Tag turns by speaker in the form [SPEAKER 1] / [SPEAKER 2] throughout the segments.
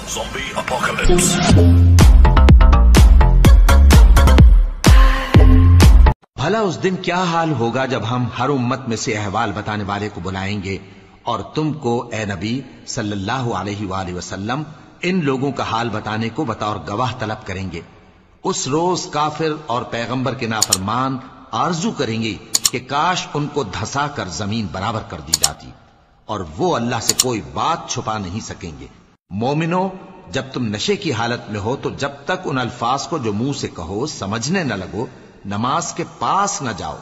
[SPEAKER 1] Zombie Apocalypse.
[SPEAKER 2] भला उस दिन क्या हाल होगा जब हम हर उम्मत में से अहवाल बताने वाले को बुलाएंगे और तुमको ए नबी सल्लल्लाहु अलैहि वसल्लम इन लोगों का हाल बताने को बतौर गवाह तलब करेंगे। उस रोज काफिर और पैगंबर के नाफरमान आरजू करेंगे कि काश उनको धंसा कर जमीन बराबर कर दी जाती, और वो अल्लाह से कोई बात छुपा नहीं सकेंगे। मोमिनो, जब तुम नशे की हालत में हो तो जब तक उन अल्फाज को जो मुंह से कहो समझने न लगो, नमाज के पास न जाओ,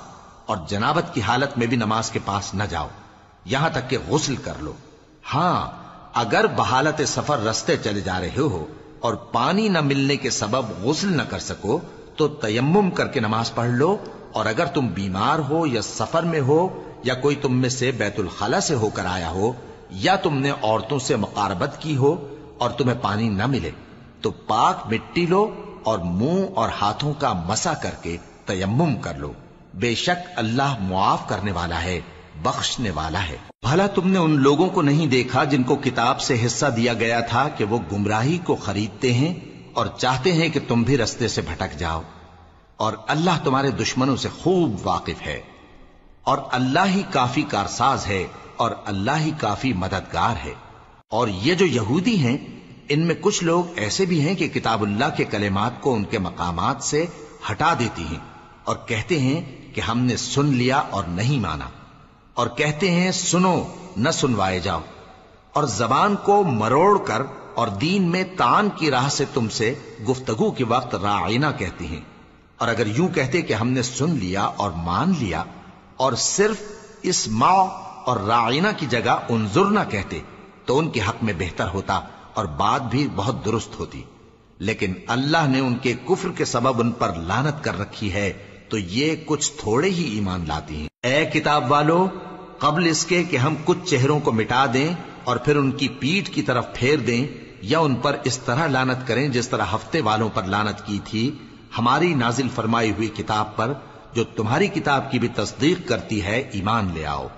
[SPEAKER 2] और जनाबत की हालत में भी नमाज के पास न जाओ, यहां तक कि गुस्ल कर लो। हां, अगर बहालत सफर रस्ते चले जा रहे हो और पानी न मिलने के सबब गुस्ल न कर सको तो तयम्मुम करके नमाज पढ़ लो, और अगर तुम बीमार हो या सफर में हो या कोई तुम में से बैतुल खला से होकर आया हो या तुमने औरतों से मुकारबत की हो और तुम्हें पानी न मिले तो पाक मिट्टी लो और मुंह और हाथों का मसा करके तयम्मुम कर लो। बेशक अल्लाह मुआफ करने वाला है, बख्शने वाला है। भला तुमने उन लोगों को नहीं देखा जिनको किताब से हिस्सा दिया गया था कि वो गुमराही को खरीदते हैं और चाहते हैं कि तुम भी रास्ते से भटक जाओ, और अल्लाह तुम्हारे दुश्मनों से खूब वाकिफ है, और अल्लाह ही काफी कारसाज है और अल्लाह ही काफी मददगार है। और ये जो यहूदी हैं, इनमें कुछ लोग ऐसे भी हैं कि किताबुल्लाह के कलेमात को उनके मकामात से हटा देती हैं और कहते हैं कि हमने सुन लिया और नहीं माना, और कहते हैं सुनो न सुनवाए जाओ, और जबान को मरोड़ कर और दीन में तान की राह से तुमसे गुफ्तगू के वक्त राइना कहती हैं। और अगर यूं कहते कि हमने सुन लिया और मान लिया और सिर्फ इस माओ और राइना की जगह उन्जुर ना कहते तो उनके हक में बेहतर होता और बात भी बहुत दुरुस्त होती। लेकिन अल्लाह ने उनके कुफ्र के सबब उन पर लानत कर रखी है, तो ये कुछ थोड़े ही ईमान लाती हैं। ऐ किताब वालों, कबल इसके कि हम कुछ चेहरों को मिटा दें और फिर उनकी पीठ की तरफ फेर दें या उन पर इस तरह लानत करें जिस तरह हफ्ते वालों पर लानत की थी, हमारी नाजिल फरमाई हुई किताब पर जो तुम्हारी किताब की भी तस्दीक करती है, ईमान ले आओ।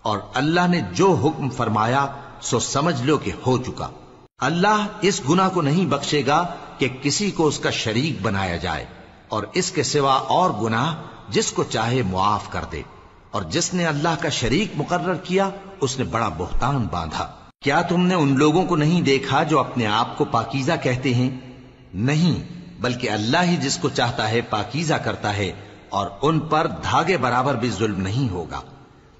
[SPEAKER 2] और अल्लाह ने जो हुक्म फरमाया सो समझ लो कि हो चुका। अल्लाह इस गुनाह को नहीं बख्शेगा कि किसी को उसका शरीक बनाया जाए, और इसके सिवा और गुनाह जिसको चाहे मुआफ कर दे, और जिसने अल्लाह का शरीक मुकर्रर किया उसने बड़ा बुहतान बांधा। क्या तुमने उन लोगों को नहीं देखा जो अपने आप को पाकीज़ा कहते हैं? नहीं, बल्कि अल्लाह ही जिसको चाहता है पाकीज़ा करता है, और उन पर धागे बराबर भी जुल्म नहीं होगा।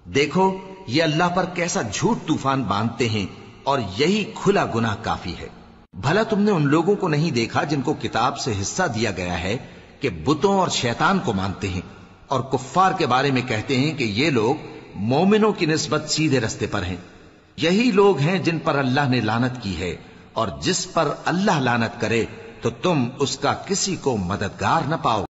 [SPEAKER 2] देखो ये अल्लाह पर कैसा झूठ तूफान बांधते हैं, और यही खुला गुनाह काफी है। भला तुमने उन लोगों को नहीं देखा जिनको किताब से हिस्सा दिया गया है कि बुतों और शैतान को मानते हैं और कुफ्फार के बारे में कहते हैं कि ये लोग मोमिनों की निस्बत सीधे रस्ते पर हैं। यही लोग हैं जिन पर अल्लाह ने लानत की है, और जिस पर अल्लाह लानत करे तो तुम उसका किसी को मददगार न पाओ।